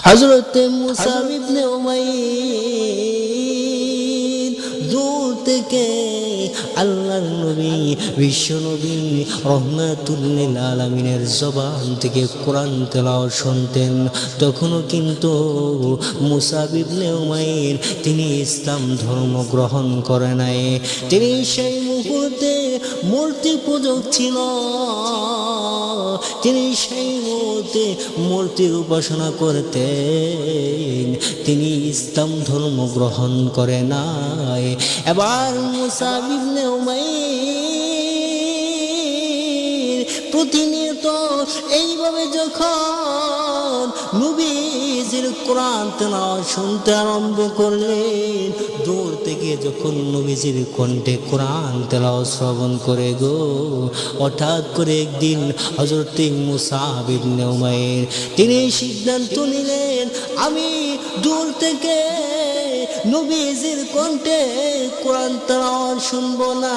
হযরত মুসা ইবনে উমাইর দূর থেকে আল্লাহর নবী বিশ্ব নবী রহমাতুল লিল আলামিনের জবান থেকে কোরআন তেলাওয়াত শুনতেন। তখনও কিন্তু মুসা ইবনে উমাইর তিনি ইসলাম ধর্ম গ্রহণ করে নাই। তিনি সেই মুহূর্তে মূর্তি পূজক ছিল। তিনি সেই মুহূর্তে মূর্তির উপাসনা করতেন। তিনি ইসলাম ধর্ম গ্রহণ করে নাই। এবার মুসা ইবনে উমাইর প্রতিনিয়ত এইভাবে যখন নবীজির কোরআন তেলাওয়াত শুনতে আরম্ভ করলেন, দূর থেকে যখন নবীজির কণ্ঠে কোরআন তেলাওয়াত শ্রবণ করে গো, হঠাৎ করে একদিন হযরত মুসা ইবনে উমাইর তিনি সিদ্ধান্ত নিলেন, আমি দূর থেকে নবীজির কণ্ঠে কোরআন তেলাওয়াত শুনবো না।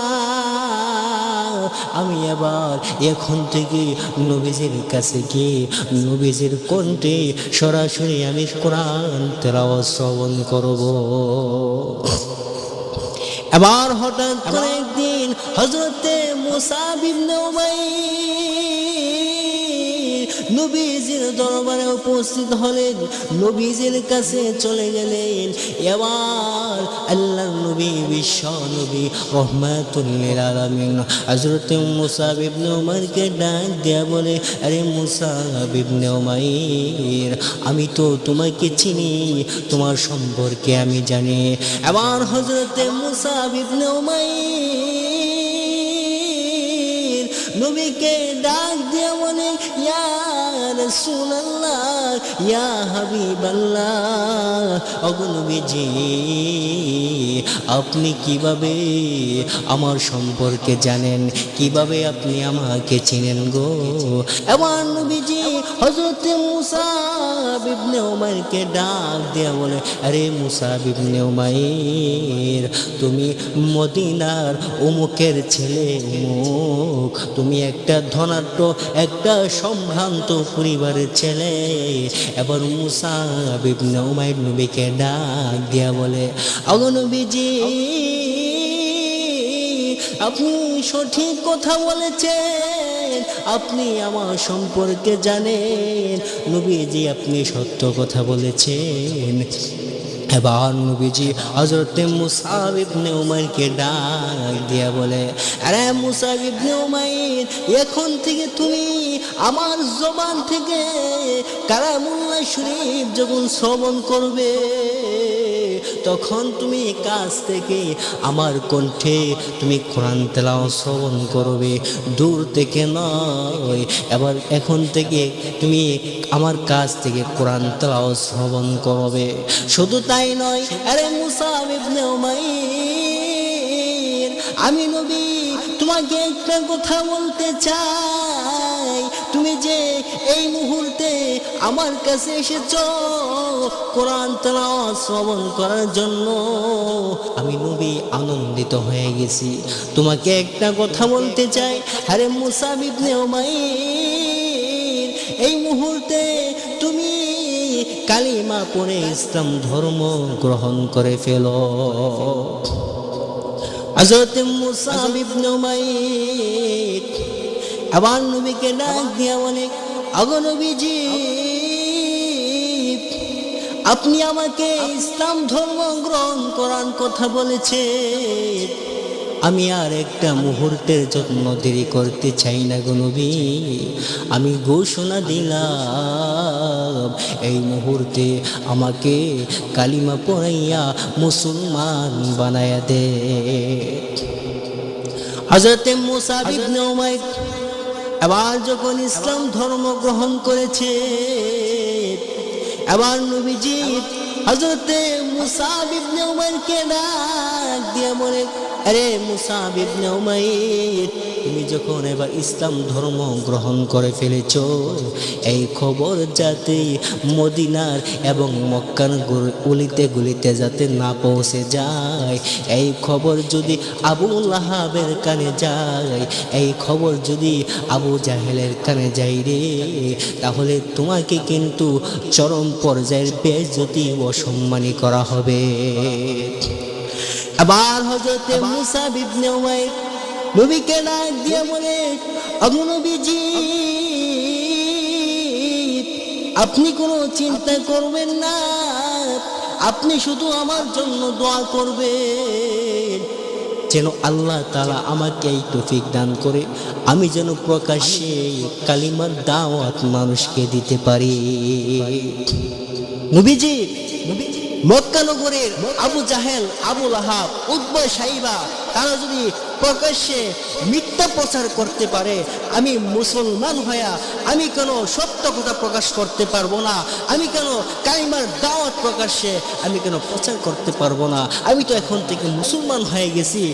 আমি এবার এখন থেকে নবীজির কাছে গিয়ে নবীজির কণ্ঠে সরাসরি আমি কোরআন তেলাওয়াত শ্রবণ করব। এবার হঠাৎ করে একদিন হযরত মুসা ইবনে উমাইর নবীজির দরবারে উপস্থিত হলেন, নবীজির কাছে চলে গেলেন। এবার আল্লাহর নবী বিশ্ব নবী রহমাতুল লিল আলামিন হযরত মুসা ইবনে উমাইরকে ডাক দিয়া বলে, আরে মুসা ইবনে উমাইর, আমি তো তোমাকে চিনি, তোমার সম্পর্কে আমি জানি। এবার হযরত মুসা ইবনে উমাইর নবীকে ডাক দিয়া বলে, ইয়া রাসূলুল্লাহ, ইয়া হাবিবাল্লাহ, ওগো নবীজি, আপনি কিভাবে আমার সম্পর্কে জানেন, কিভাবে আপনি আমাকে চিনেন গো? এবার নবীজি হযরত মুসা ইবনে উমাইরকে ডাক দিয়া বলে, আরে মুসা ইবনে উমাইর, তুমি মদিনার অমুকের ছেলে অমুক, তুমি একটা ধনাঢ্য একটা সম্ভ্রান্ত পরিবারের ছেলে। এবার মুসা ইবনে উমাইর নবীকে ডাক দিয়া বলে, ওগো নবীজি, আপনি সঠিক কথা বলেছেন, আপনি আমার সম্পর্কে জানেন, নবীজি আপনি সত্য কথা বলেছেন। এবার নবীজি হযরত মুসা ইবনে উমাইরকে ডাক দিয়া বলে, আরে মুসা ইবনে উমাইর, এখন থেকে তুমি আমার জবান থেকে কালামুল্লাহ শরীফ যখন শ্রবণ করবে, তখন তুমি কাছ থেকে আমার কণ্ঠে তুমি কোরআন তেলাওয়াত শ্রবণ করবে, দূর থেকে নয়। এবার এখন থেকে তুমি আমার কাছ থেকে কোরআন তেলাওয়াত শ্রবণ করবে। শুধু তাই নয়, আরে মুসা ইবনে উমাইর, আমি নবী তোমাকে একটা কথা বলতে চাই, তুমি যে এই মুহূর্তে আমার কাছে এসেছো কোরআন তেলাওয়াত শ্রবণ করার জন্য, আমি নবী আনন্দিত হয়ে গেছি। তোমাকে একটা কথা বলতে চাই, আরে মুসা ইবনে উমাইর, এই মুহূর্তে তুমি কালিমা পড়ে ইসলাম ধর্ম গ্রহণ করে ফেলো। হযরত মুসা ইবনে উমাইর আবার নবীকে ডাক দিয়া বলে, ওগো নবীজি, আপনি আমাকে ইসলাম ধর্ম গ্রহণ করার কথা বলেছেন, আমি আর একটা মুহূর্তের জন্য দেরি করতে চাই না গো নবী। আমি ঘোষণা দিলাম, এই মুহূর্তে আমাকে কালিমা পড়াইয়া মুসলমান বানায়া দে। হযরত মুসা ইবনে উমাইর এবার যখন ইসলাম ধর্ম গ্রহণ করেছে, এবার নবীজি হযরত মুসা ইবনে উমাইরকে ডাক দিয়ে বলে, আরে মুসা ইবনে উমাইর, তুমি যখন এবার ইসলাম ধর্ম গ্রহণ করে ফেলেছ, এই খবর যাতে মদিনার এবং মক্কার গলিতে গলিতে যাতে না পৌঁছে যায়, এই খবর যদি আবু লাহাবের কানে যায়, এই খবর যদি আবু জাহেলের কানে যায় রে, তাহলে তোমাকে কিন্তু চরম পর্যায়ের বেইজ্জতি ও অসম্মানী করা হবে। আবার হযরতে মুসা ইবনে উমাইর নবীকে ডাক দিয়ে বলে, ওগো নবীজি, আপনি কোনো চিন্তা করবেন না, আপনি শুধু আমার জন্য দোয়া করবেন যেন আল্লাহ তাআলা আমাকে এই তৌফিক দান করে আমি যেন প্রকাশ্যে কালিমার দাওয়াত মানুষকে দিতে পারি। নবীজি মক্কা নগরের আবু জাহেল, আবু লাহাব, উতবা, শাইবা তারা যদি প্রকাশ্যে মিথ্যা প্রচার করতে পারে, আমি মুসলমান হইয়া আমি কেন সত্য কথা প্রকাশ করতে পারবো না? আমি কেন কালিমার দাওয়াত প্রকাশ্যে আমি কেন প্রচার করতে পারবো না? আমি তো এখন থেকে মুসলমান হয়ে গেছি,